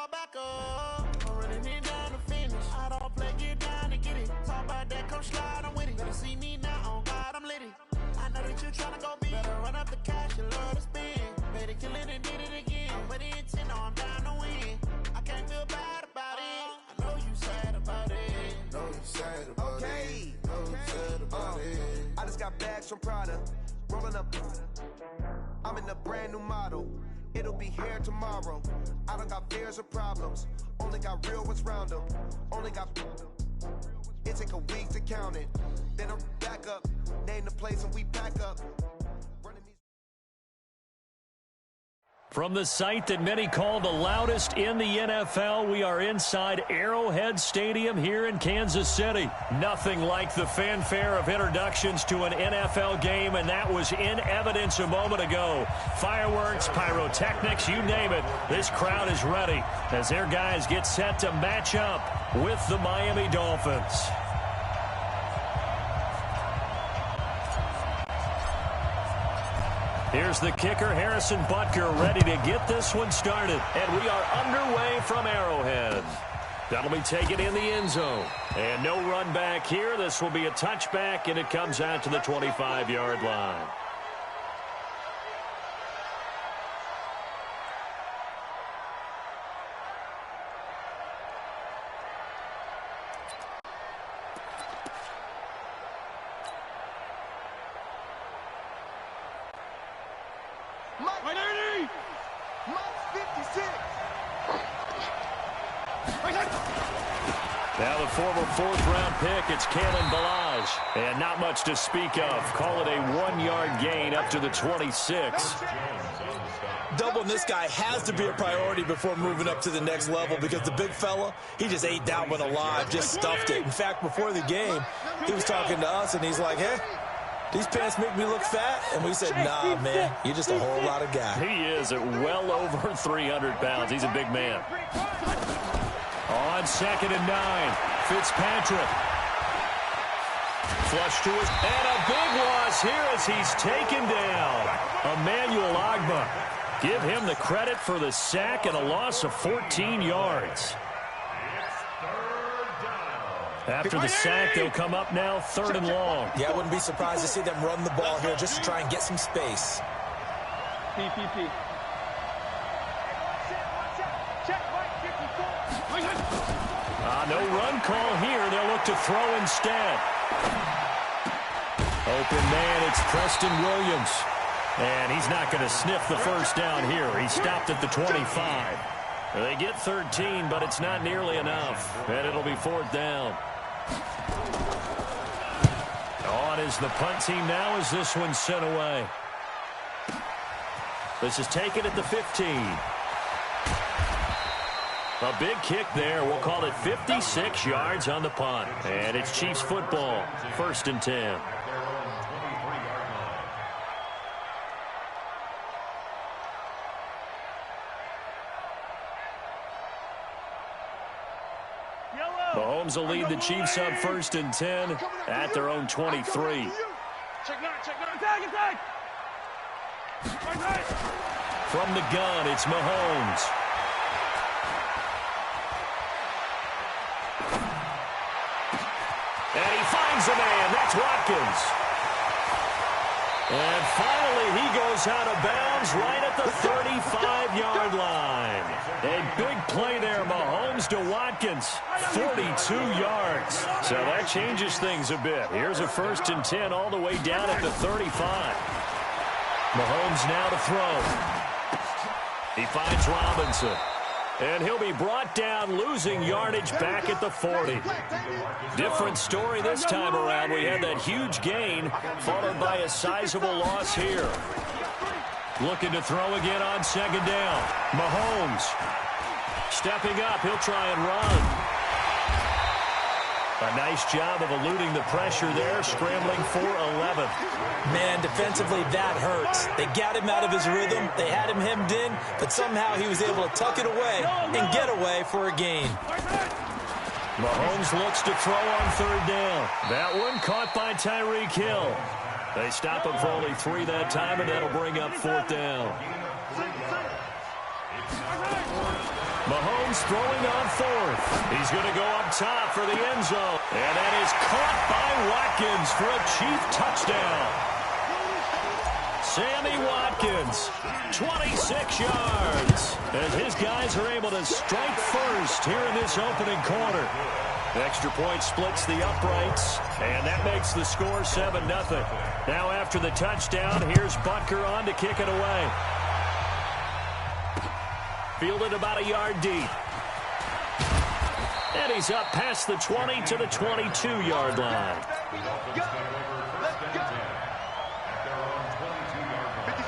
fall back up. I'm running it down to finish. I don't play, get down to get it. Talk about that, come slide, I'm with it. Better see me now, on God, I'm litty. I know that you tryna go big. Better run up the cash, you love to spend. Better kill it and did it again. But the intent, no, I'm down to win. I can't feel bad about it. I know you sad about it. Know you sad about it. Know you sad about it. I just got bags from Prada. Rolling up. I'm in a brand new model. It'll be here tomorrow. I don't got fears or problems. Only got real ones round them. Only got. It take a week to count it. Then I'm back up. Name the place and we pack up. From the site that many call the loudest in the NFL, we are inside Arrowhead Stadium here in Kansas City. Nothing like the fanfare of introductions to an NFL game, and that was in evidence a moment ago. Fireworks, pyrotechnics, you name it. This crowd is ready as their guys get set to match up with the Miami Dolphins. Here's the kicker, Harrison Butker, ready to get this one started. And we are underway from Arrowhead. That'll be taken in the end zone. And no run back here. This will be a touchback, and it comes out to the 25-yard line. Now the former fourth-round pick, it's Kalen Ballage. And not much to speak of. Call it a 1-yard gain up to the 26. Doubling this guy has to be a priority before moving up to the next level because the big fella, he just ate that one alive, just stuffed it. In fact, before the game, he was talking to us, and he's like, hey, these pants make me look fat? And we said, nah, man, you're just a whole lot of guy. He is at well over 300 pounds. He's a big man. On 2nd and 9, Fitzpatrick. Flush to his, and a big loss here as he's taken down. Emmanuel Ogbah. Give him the credit for the sack and a loss of 14 yards. After the sack, they'll come up now 3rd and long. Yeah, I wouldn't be surprised to see them run the ball here just to try and get some space. PPP. No run call here. They'll look to throw instead. Open man, it's Preston Williams. And he's not going to sniff the first down here. He stopped at the 25. They get 13, but it's not nearly enough. And it'll be 4th down. On is the punt team now as this one's sent away. This is taken at the 15. A big kick there. We'll call it 56 yards on the punt. And it's Chiefs football. 1st and 10. Mahomes will lead the Chiefs up 1st and 10 at their own 23. From the gun, it's Mahomes. And he finds a man. That's Watkins. And finally, he goes out of bounds right at the 35-yard line. A big play there, Mahomes to Watkins. 42 yards. So that changes things a bit. Here's a 1st and 10 all the way down at the 35. Mahomes now to throw. He finds Robinson. And he'll be brought down, losing yardage back at the 40. Different story this time around. We had that huge gain, followed by a sizable loss here. Looking to throw again on 2nd down. Mahomes stepping up. He'll try and run. A nice job of eluding the pressure there, scrambling for 11. Man, defensively, that hurts. They got him out of his rhythm. They had him hemmed in, but somehow he was able to tuck it away and get away for a gain. Mahomes looks to throw on 3rd down. That one caught by Tyreek Hill. They stop him for only 3 that time, and that'll bring up 4th down. Mahomes throwing on fourth. He's going to go up top for the end zone. And that is caught by Watkins for a Chief touchdown. Sammy Watkins, 26 yards. As his guys are able to strike first here in this opening quarter. Extra point splits the uprights, and that makes the score 7-0. Now after the touchdown, here's Butker on to kick it away. Fielded about a yard deep. And he's up past the 20 to the 22-yard line.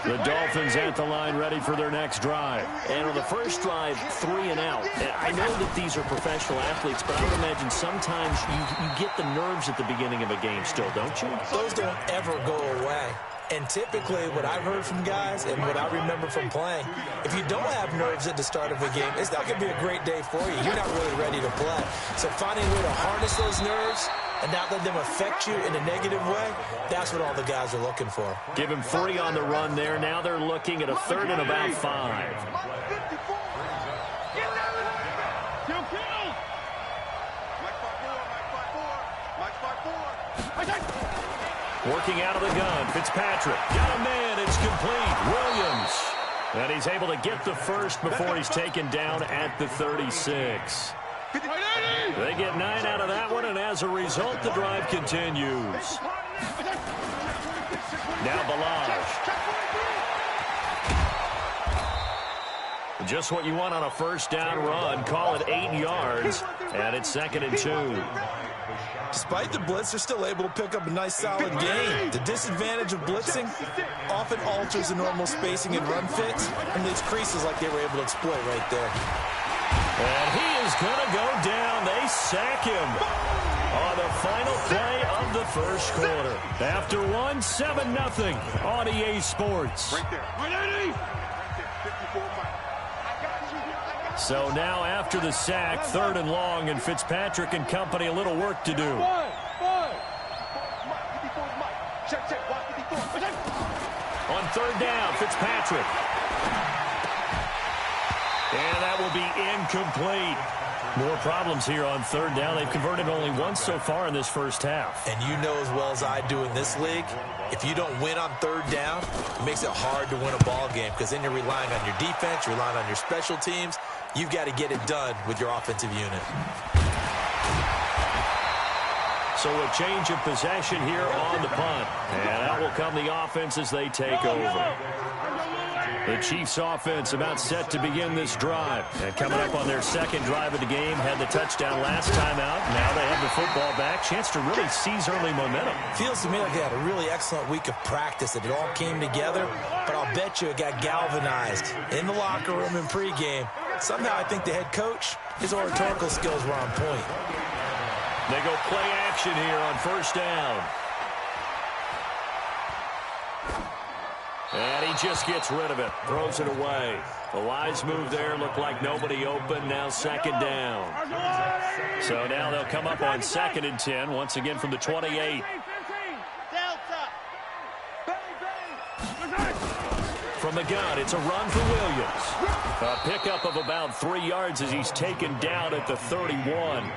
The Dolphins at the line ready for their next drive. And on the first drive, 3 and out. I know that these are professional athletes, but I would imagine sometimes you get the nerves at the beginning of a game still, don't you? Those don't ever go away. And typically what I've heard from guys and what I remember from playing, if you don't have nerves at the start of a game, it's not going to be a great day for you. You're not really ready to play. So finding a way to harness those nerves and not let them affect you in a negative way, that's what all the guys are looking for. Give him 3 on the run there. Now they're looking at a 3rd and about 5. Working out of the gun, Fitzpatrick. Got a man, it's complete. Williams. And he's able to get the first before he's taken down at the 36. They get 9 out of that one, and as a result, the drive continues. Now Balazs. Just what you want on a first down run. Call it 8 yards, and it's 2nd and 2. Despite the blitz, they're still able to pick up a nice solid gain. The disadvantage of blitzing often alters the normal spacing and run fits and leaves creases like they were able to exploit right there. And he is going to go down. They sack him on the final play of the first quarter. After 7-0 on EA Sports. Right there. 180. So now after the sack, 3rd and long, and Fitzpatrick and company a little work to do. On 3rd down, Fitzpatrick. And that will be incomplete. More problems here on 3rd down. They've converted only once so far in this first half. And you know as well as I do in this league, if you don't win on 3rd down, it makes it hard to win a ball game because then you're relying on your defense, you're relying on your special teams. You've got to get it done with your offensive unit. So a change of possession here on the punt. And out will come the offense as they take over. The Chiefs offense about set to begin this drive. And coming up on their 2nd drive of the game, had the touchdown last time out. Now they have the football back. Chance to really seize early momentum. Feels to me like they had a really excellent week of practice. That it all came together. But I'll bet you it got galvanized in the locker room in pregame. Somehow I think the head coach, his oratorical skills were on point. They go play action here on 1st down. And he just gets rid of it. Throws it away. A wise move there. Looked like nobody open. Now 2nd down. So now they'll come up on 2nd and 10. Once again from the 28. From the gun, it's a run for Williams. A pickup of about 3 yards as he's taken down at the 31.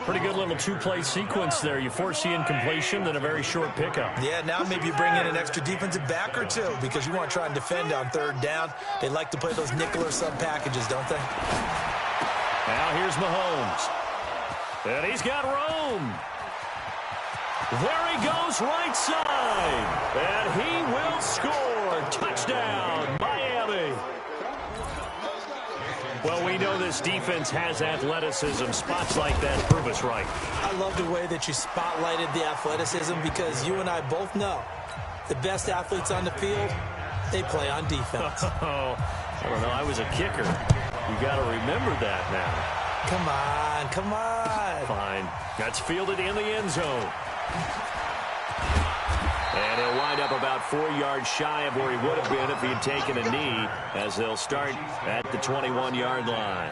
Pretty good little 2-play sequence there. You force the incompletion, then a very short pickup. Yeah, now maybe you bring in an extra defensive back or two because you want to try and defend on 3rd down. They like to play those nickel or sub packages, don't they? Now here's Mahomes. And he's got room. There he goes right side. And he will score. Touchdown, Miami. Well, we know this defense has athleticism. Spots like that prove us right. I love the way that you spotlighted the athleticism because you and I both know the best athletes on the field, they play on defense. Oh, I don't know. I was a kicker. You got to remember that now. Come on, come on. Fine. That's fielded in the end zone. And he'll wind up about 4 yards shy of where he would have been if he had taken a knee, as they'll start at the 21-yard line.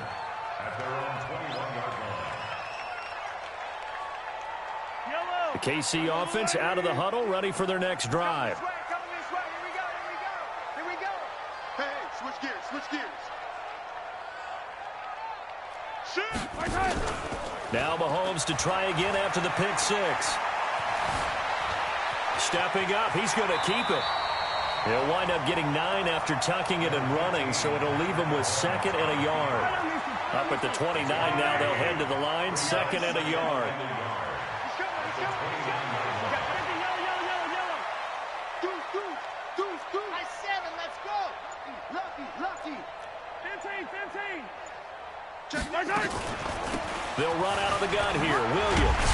The KC offense out of the huddle, ready for their next drive. Hey, switch gears, switch gears. Now Mahomes to try again after the pick six. Stepping up, he's going to keep it. He'll wind up getting 9 after tucking it and running, so it'll leave him with 2nd and a yard. Up at the 29 now, they'll head to the line, 2nd and a yard. They'll run out of the gun here. Williams.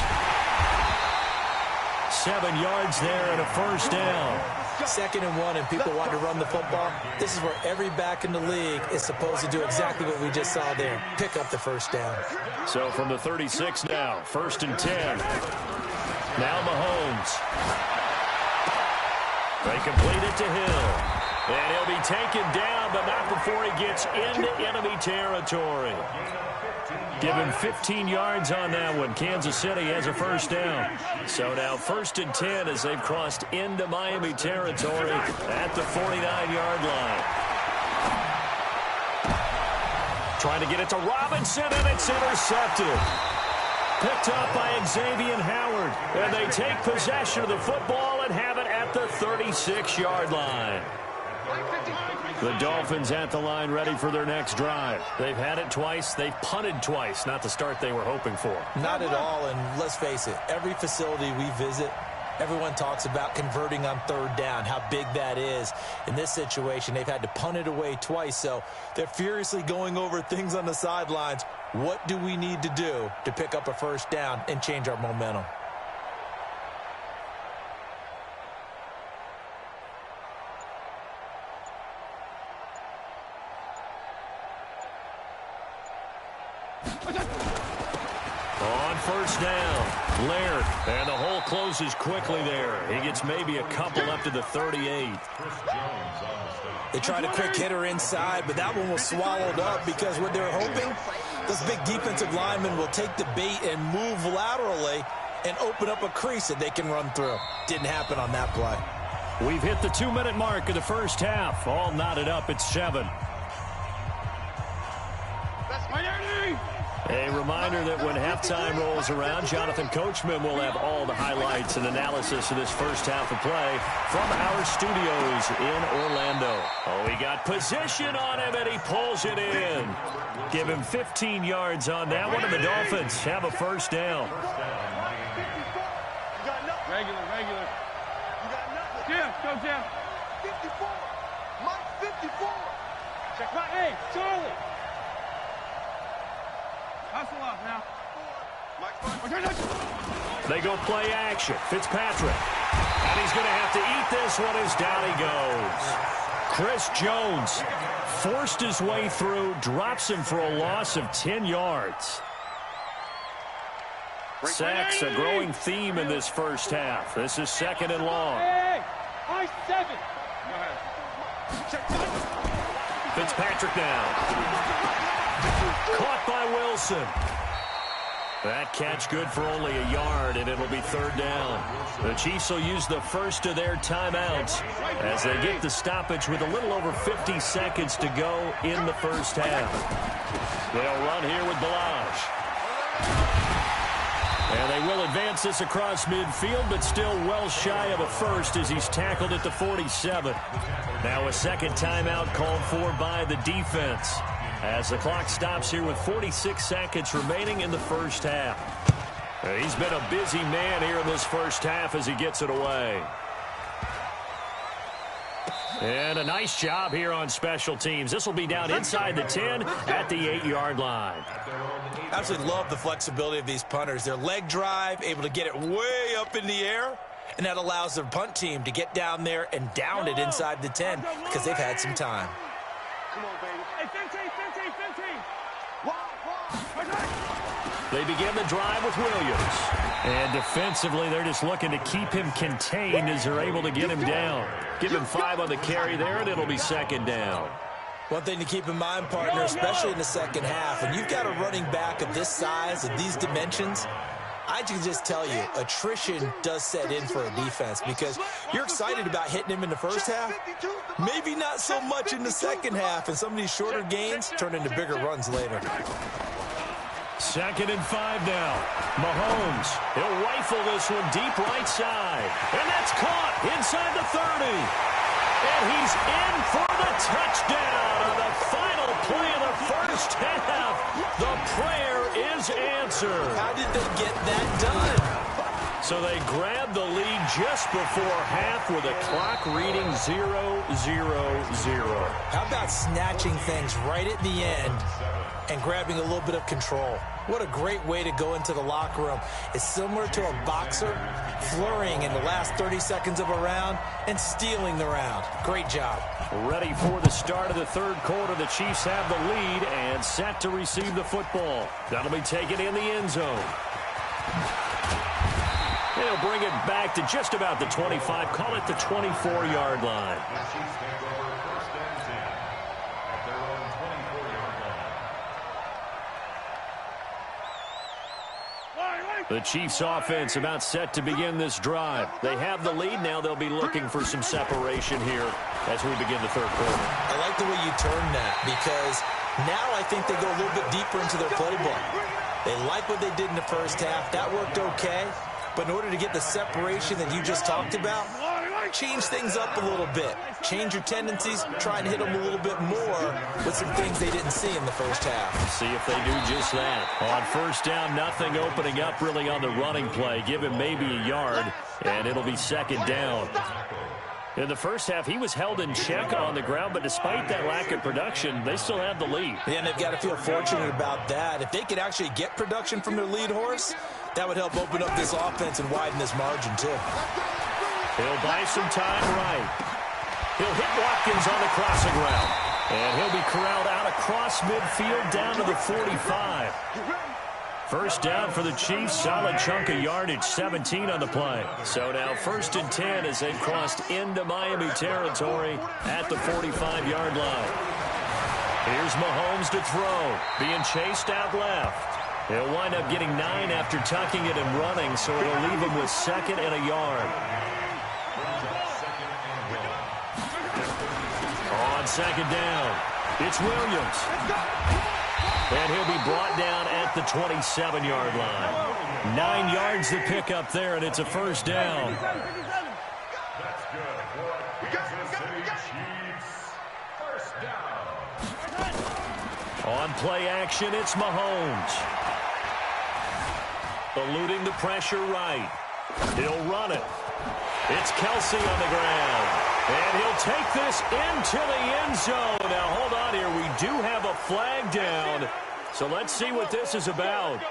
7 yards there and a first down. 2nd and 1 and people want to run the football. This is where every back in the league is supposed to do exactly what we just saw there. Pick up the first down. So from the 36 now, 1st and 10. Now Mahomes. They complete it to Hill. And he'll be taken down, but not before he gets into enemy territory. Give him 15 yards on that one. Kansas City has a first down. So now 1st and 10 as they've crossed into Miami territory at the 49-yard line. Trying to get it to Robinson, and it's intercepted. Picked up by Xavier Howard. And they take possession of the football and have it at the 36-yard line. The Dolphins at the line ready for their next drive. They've had it twice. They've punted twice. Not the start they were hoping for. Not at all, and let's face it, every facility we visit, everyone talks about converting on 3rd down, how big that is. In this situation, they've had to punt it away twice, so they're furiously going over things on the sidelines. What do we need to do to pick up a first down and change our momentum? On 1st down, Laird, and the hole closes quickly there. He gets maybe a couple up to the 38. They tried a quick hitter inside, but that one was swallowed up because what they're hoping, this big defensive lineman will take the bait and move laterally and open up a crease that they can run through. Didn't happen on that play. We've hit the 2-minute mark of the first half. All knotted up at 7. A reminder that when halftime rolls around, Jonathan Coachman will have all the highlights and analysis of this first half of play from our studios in Orlando. Oh, he got position on him, and he pulls it in. Give him 15 yards on that one, and the Dolphins have a first down. Regular. Jim, go Jim. 54. Mike 54. Check my, hey, Charlie. Hustle up now. They go play action. Fitzpatrick. And he's going to have to eat this one as down he goes. Chris Jones forced his way through, drops him for a loss of 10 yards. Sacks, a growing theme in this first half. This is 2nd and long. Hey, I 7. Go ahead. Fitzpatrick now. Caught by Wilson. That catch good for only a yard, and it'll be 3rd down. The Chiefs will use the first of their timeouts as they get the stoppage with a little over 50 seconds to go in the first half. They'll run here with Balazs. And they will advance this across midfield, but still well shy of a first as he's tackled at the 47. Now a second timeout called for by the defense as the clock stops here with 46 seconds remaining in the first half. He's been a busy man here in this first half as he gets it away. And a nice job here on special teams. This will be down inside the 10 at the 8-yard line. Absolutely love the flexibility of these punters. Their leg drive, able to get it way up in the air, and that allows their punt team to get down there and down it inside the 10 because they've had some time. Come on, baby. Hey, 15. They begin the drive with Williams. And defensively, they're just looking to keep him contained as they're able to get him down. Give him 5 on the carry there, and it'll be 2nd down. One thing to keep in mind, partner, especially in the second half, when you've got a running back of this size, of these dimensions, I can just tell you, attrition does set in for a defense because you're excited about hitting him in the first half, maybe not so much in the second half, and some of these shorter gains turn into bigger runs later. 2nd and 5 now. Mahomes, he'll rifle this one deep right side. And that's caught inside the 30. And he's in for the touchdown on the final play of the first half. The prayer is answered. How did they get that done? So they grabbed the lead just before half with a clock reading 0-0-0. How about snatching things right at the end and grabbing a little bit of control? What a great way to go into the locker room. It's similar to a boxer flurrying in the last 30 seconds of a round and stealing the round. Great job. Ready for the start of the third quarter. The Chiefs have the lead and set to receive the football. That'll be taken in the end zone. They'll bring it back to just about the 25. Call it the 24-yard line. The Chiefs offense about set to begin this drive. They have the lead. Now they'll be looking for some separation here as we begin the third quarter. I like the way you turn that because now I think they go a little bit deeper into their playbook. They like what they did in the first half. That worked okay. But in order to get the separation that you just talked about, change things up a little bit. Change your tendencies. Try and hit them a little bit more with some things they didn't see in the first half. See if they do just that. On first down, nothing opening up really on the running play. Give him maybe a yard, and it'll be 2nd down. In the first half, he was held in check on the ground, but despite that lack of production, they still have the lead. Yeah, and they've got to feel fortunate about that. If they could actually get production from their lead horse, that would help open up this offense and widen this margin, too. He'll buy some time right. He'll hit Watkins on the crossing route. And he'll be corralled out across midfield down to the 45. First down for the Chiefs. Solid chunk of yardage, 17 on the play. So now 1st and 10 as they've crossed into Miami territory at the 45-yard line. Here's Mahomes to throw. Being chased out left. He'll wind up getting 9 after tucking it and running, so it'll leave him with 2nd and a yard. On 2nd down, it's Williams. And he'll be brought down at the 27-yard line. 9 yards to pick up there, and it's a first down. On play action, it's Mahomes. Eluding the pressure right. He'll run it. It's Kelsey on the ground. And he'll take this into the end zone. Now, hold on here. We do have a flag down. So let's see what this is about.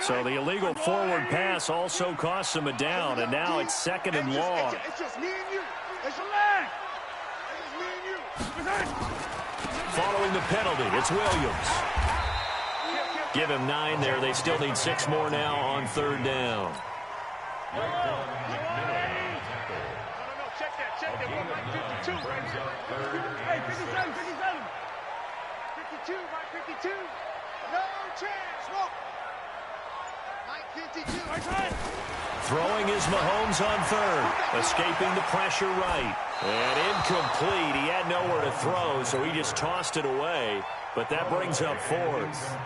So the illegal forward pass also costs him a down. And now it's 2nd and long. It's just me and you. It's a lag. It's me and you. Following the penalty, it's Williams. Give him 9 there. They still need 6 more now on 3rd down. No, check that. We're like 52. Hey, 57. 52, Mike 52. No chance. Whoa. Mike 52. Throwing is Mahomes on 3rd. Escaping the pressure right. And incomplete. He had nowhere to throw, so he just tossed it away. But that brings up 4th.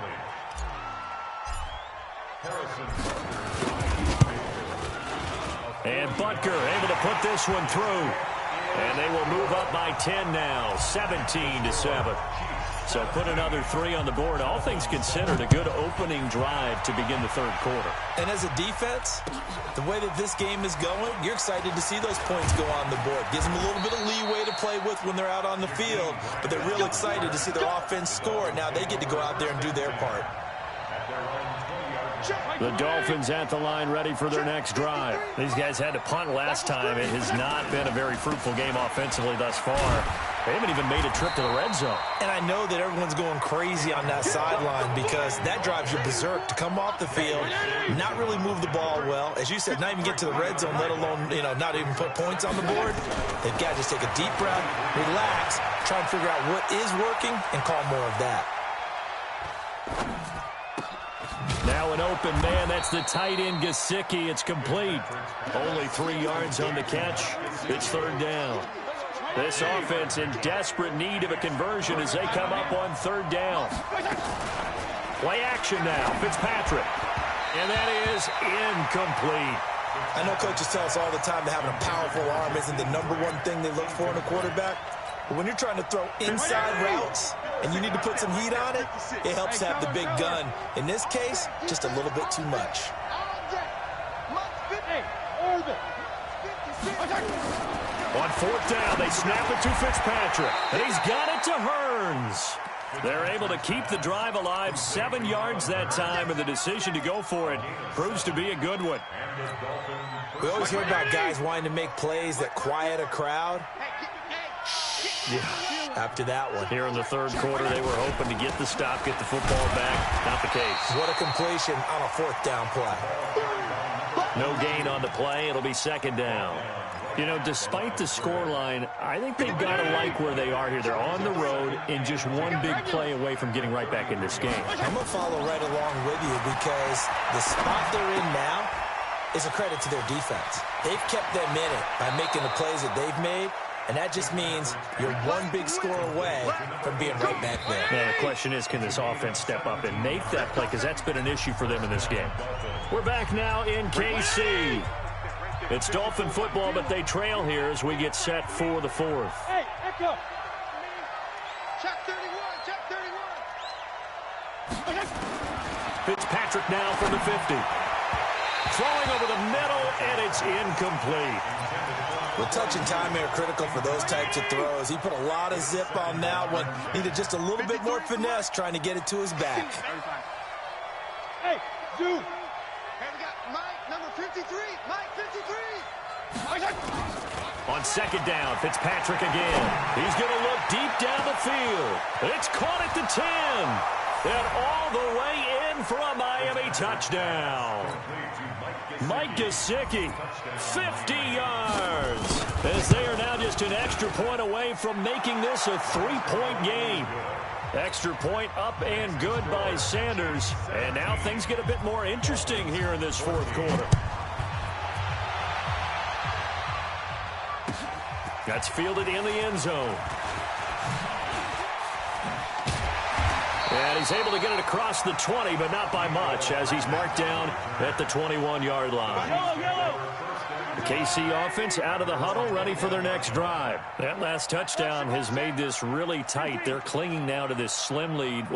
And Butker able to put this one through. And they will move up by 10 now, 17-7. So put another 3 on the board. All things considered, a good opening drive to begin the third quarter. And as a defense, the way that this game is going, you're excited to see those points go on the board. Gives them a little bit of leeway to play with when they're out on the field. But they're real excited to see their offense score. Now they get to go out there and do their part. The Dolphins at the line ready for their next drive. These guys had to punt last time. It has not been a very fruitful game offensively thus far. They haven't even made a trip to the red zone. And I know that everyone's going crazy on that sideline because that drives you berserk to come off the field, not really move the ball well. As you said, not even get to the red zone, let alone, not even put points on the board. They've got to just take a deep breath, relax, try and figure out what is working, and call more of that. Now an open man. That's the tight end, Gesicki. It's complete. Only 3 yards on the catch. It's 3rd down. This offense in desperate need of a conversion as they come up on third down. Play action now. Fitzpatrick. And that is incomplete. I know coaches tell us all the time that having a powerful arm isn't the #1 thing they look for in a quarterback. But when you're trying to throw inside routes and you need to put some heat on it, it helps to have the big gun. In this case, just a little bit too much. On fourth down, they snap it to Fitzpatrick. And he's got it to Hearns. They're able to keep the drive alive, 7 yards that time, and the decision to go for it proves to be a good one. We always hear about guys wanting to make plays that quiet a crowd. Yeah, after that one. Here in the third quarter, they were hoping to get the stop, get the football back. Not the case. What a completion on a fourth down play. No gain on the play. It'll be second down. You know, despite the scoreline, I think they've got to like where they are here. They're on the road and just one big play away from getting right back in this game. I'm going to follow right along with you because the spot they're in now is a credit to their defense. They've kept them in it by making the plays that they've made, and that just means you're one big score away from being right back there. Now, the question is, can this offense step up and make that play? Because that's been an issue for them in this game. We're back now in KC. It's Dolphin football, but they trail here as we get set for the fourth. Hey, echo. Check 31, check 31. Fitzpatrick now from the 50. Throwing over the middle, and it's incomplete. Well, touch and time are critical for those types of throws. He put a lot of zip on that one. Needed just a little bit more finesse trying to get it to his back. Hey, Zoo. Hey, we got Mike, number 53. Mike, 53. On second down, Fitzpatrick again. He's going to look deep down the field. It's caught at the 10. And all the way in for a Miami touchdown. Mike Gesicki, 50 yards. As they are now just an extra point away from making this a 3-point game. Extra point up and good by Sanders. And now things get a bit more interesting here in this fourth quarter. That's fielded in the end zone. And he's able to get it across the 20, but not by much, as he's marked down at the 21-yard line. The KC offense out of the huddle, ready for their next drive. That last touchdown has made this really tight. They're clinging now to this slim lead.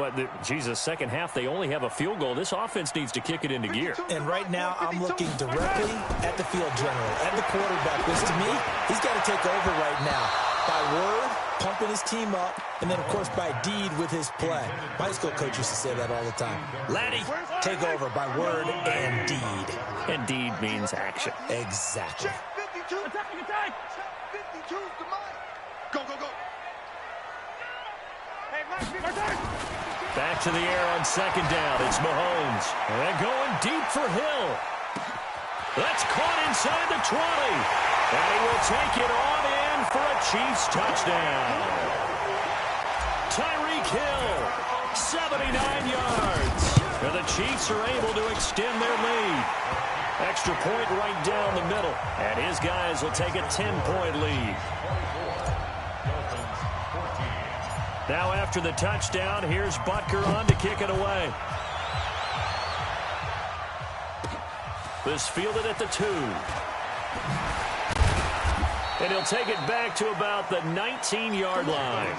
Second half, they only have a field goal. This offense needs to kick it into gear. And right now, I'm looking directly at the field general, at the quarterback, because to me, he's got to take over right now. By word, pumping his team up, and then, of course, by deed with his play. My high school coach used to say that all the time. Laddie, take over by word and deed. And deed means action. Exactly. Check 52. Attacking attack. Check 52 to Mike. Go, go, go. Hey, Mike, back to the air on second down. It's Mahomes. And going deep for Hill. That's caught inside the 20. And he will take it on in for a Chiefs touchdown. Tyreek Hill, 79 yards. And the Chiefs are able to extend their lead. Extra point right down the middle. And his guys will take a 10-point lead. Now after the touchdown, here's Butker on to kick it away. This fielded at the 2. And he'll take it back to about the 19-yard line.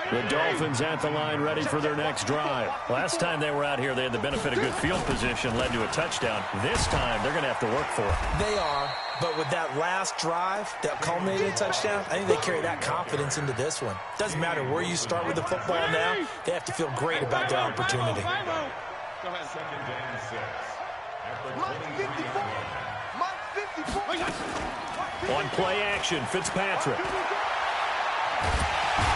The Dolphins at the line ready for their next drive. Last time they were out here, they had the benefit of good field position, led to a touchdown. This time, they're going to have to work for it. They are, but with that last drive that culminated in a touchdown, I think they carry that confidence into this one. Doesn't matter where you start with the football now, they have to feel great about their opportunity. Go ahead. Second and 6. Mike 54. Mike 54. On play action, Fitzpatrick.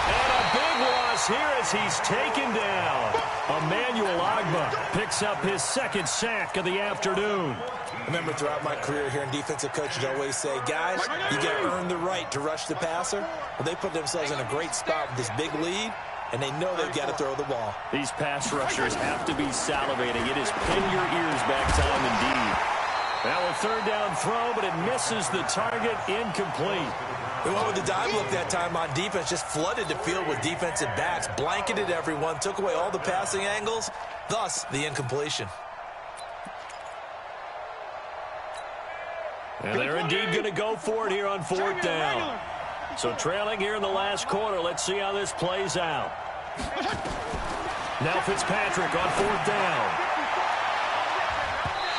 And a big loss here as he's taken down. Emmanuel Ogbah picks up his second sack of the afternoon. I remember throughout my career here in defensive coaches always say, guys, you got to earn the right to rush the passer. Well, they put themselves in a great spot with this big lead, and they know they've got to throw the ball. These pass rushers have to be salivating. It is pin your ears back time indeed. Now a third down throw, but it misses the target, incomplete. They went with the dive look that time on defense, just flooded the field with defensive backs, blanketed everyone, took away all the passing angles, thus the incompletion. And they're indeed going to go for it here on fourth down. So trailing here in the last quarter. Let's see how this plays out. Now Fitzpatrick on fourth down.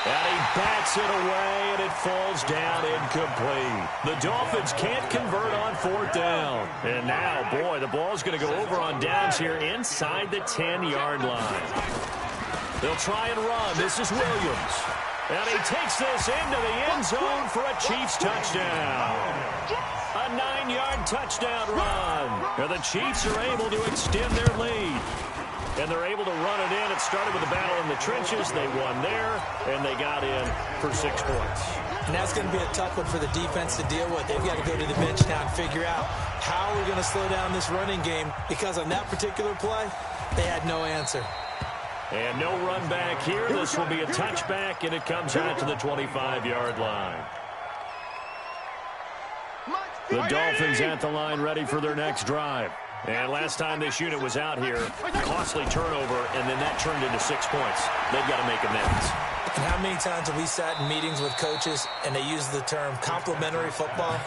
And he bats it away, and it falls down incomplete. The Dolphins can't convert on fourth down. And now, boy, the ball's going to go over on downs here inside the 10-yard line. They'll try and run. This is Williams. And he takes this into the end zone for a Chiefs touchdown. A 9-yard touchdown run. And the Chiefs are able to extend their lead. And they're able to run it in. It started with a battle in the trenches. They won there, and they got in for 6 points. And that's going to be a tough one for the defense to deal with. They've got to go to the bench now and figure out how we're going to slow down this running game, because on that particular play, they had no answer. And no run back here. This will be a touchback, and it comes out to the 25-yard line. The Dolphins at the line, ready for their next drive. And last time this unit was out here, costly turnover, and then that turned into 6 points. They've got to make amends. And how many times have we sat in meetings with coaches and they use the term complementary football?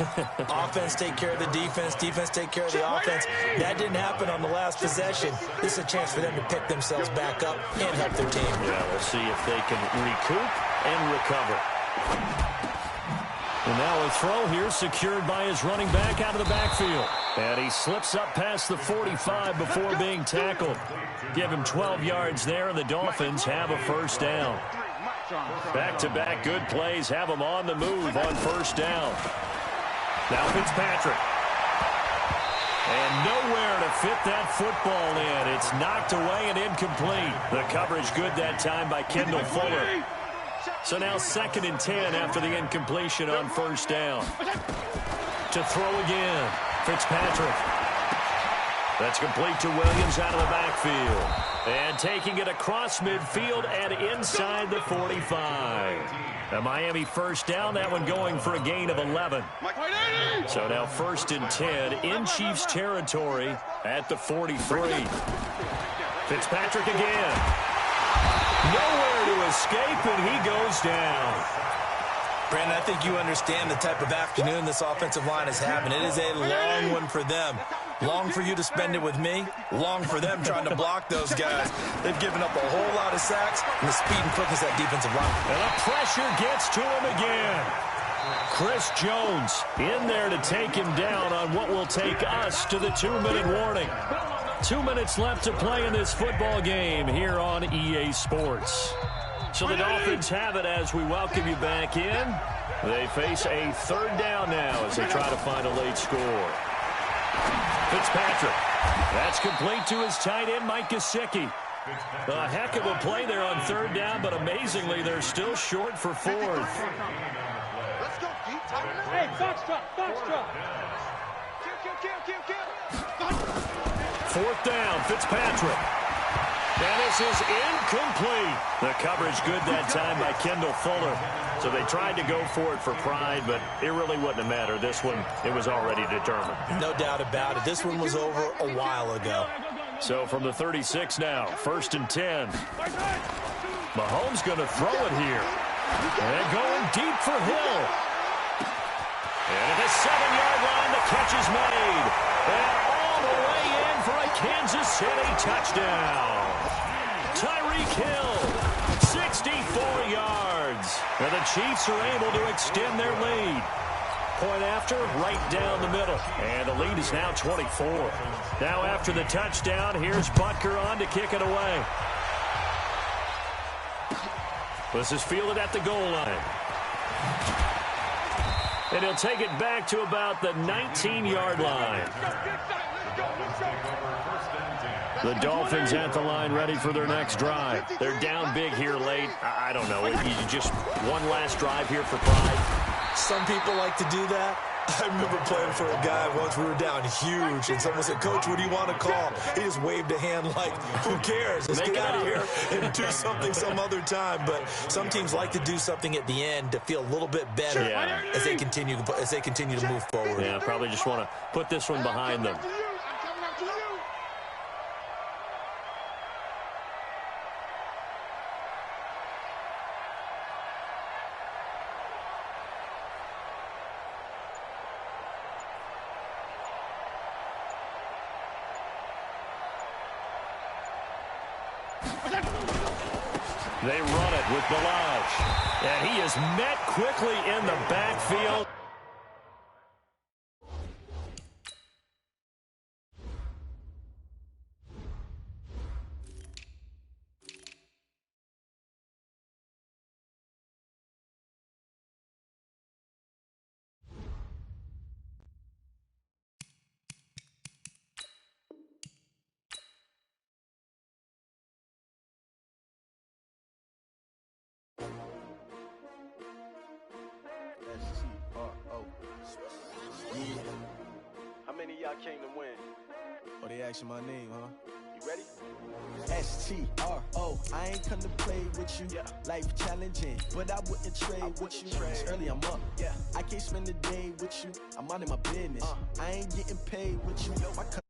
Offense take care of the defense, defense take care of the offense. That didn't happen on the last possession. This is a chance for them to pick themselves back up and help their team. Yeah, we'll see if they can recoup and recover. And now a throw here secured by his running back out of the backfield. And he slips up past the 45 before being tackled. Give him 12 yards there, and the Dolphins have a first down. Back-to-back good plays have them on the move on first down. Now Fitzpatrick. And nowhere to fit that football in. It's knocked away and incomplete. The coverage good that time by Kendall Fuller. So now 2nd and 10 after the incompletion on first down. To throw again, Fitzpatrick. That's complete to Williams out of the backfield. And taking it across midfield and inside the 45. A Miami first down, that one going for a gain of 11. So now 1st and 10 in Chiefs territory at the 43. Fitzpatrick again. Nowhere to escape, and he goes down. Brandon, I think you understand the type of afternoon this offensive line is having. It is a long one for them. Long for you to spend it with me. Long for them trying to block those guys. They've given up a whole lot of sacks, and the speed and quickness of that defensive line. And the pressure gets to him again. Chris Jones in there to take him down on what will take us to the 2-minute warning. 2 minutes left to play in this football game here on EA Sports. So the Dolphins have it as we welcome you back in. They face a third down now as they try to find a late score. Fitzpatrick. That's complete to his tight end, Mike Gesicki. A heck of a play there on third down, but amazingly, they're still short for 4th. Let's go, deep. Hey, foxtrot. Kill. 4th down, Fitzpatrick. And this is incomplete. The coverage good that time by Kendall Fuller. So they tried to go for it for pride, but it really wouldn't have mattered. This one, it was already determined. No doubt about it. This one was over a while ago. So from the 36 now, 1st and 10. Mahomes going to throw it here. And going deep for Hill. And at the 7-yard line, the catch is made. And all the way in for a Kansas City touchdown. Tyreek Hill, 64 yards. And the Chiefs are able to extend their lead. Point after, right down the middle. And the lead is now 24. Now after the touchdown, here's Butker on to kick it away. This is fielded at the goal line. And he'll take it back to about the 19-yard line. The Dolphins at the line ready for their next drive. They're down big here late. I don't know. You just one last drive here for pride. Some people like to do that. I remember playing for a guy once. We were down huge, and someone said, "Coach, what do you want to call?" He just waved a hand like, who cares? Let's get out of here and do something some other time. But some teams like to do something at the end to feel a little bit better as they continue to move forward. Yeah, probably just want to put this one behind them. They run it with Ballage. And he is met quickly in the backfield. How many of y'all came to win? Oh, they asking my name, huh? You ready? S-T-R-O, I ain't come to play with you. Yeah. Life challenging, but I wouldn't trade with you. It's early, I'm up. Yeah. I can't spend the day with you. I'm minding my business. I ain't getting paid with you. My cousin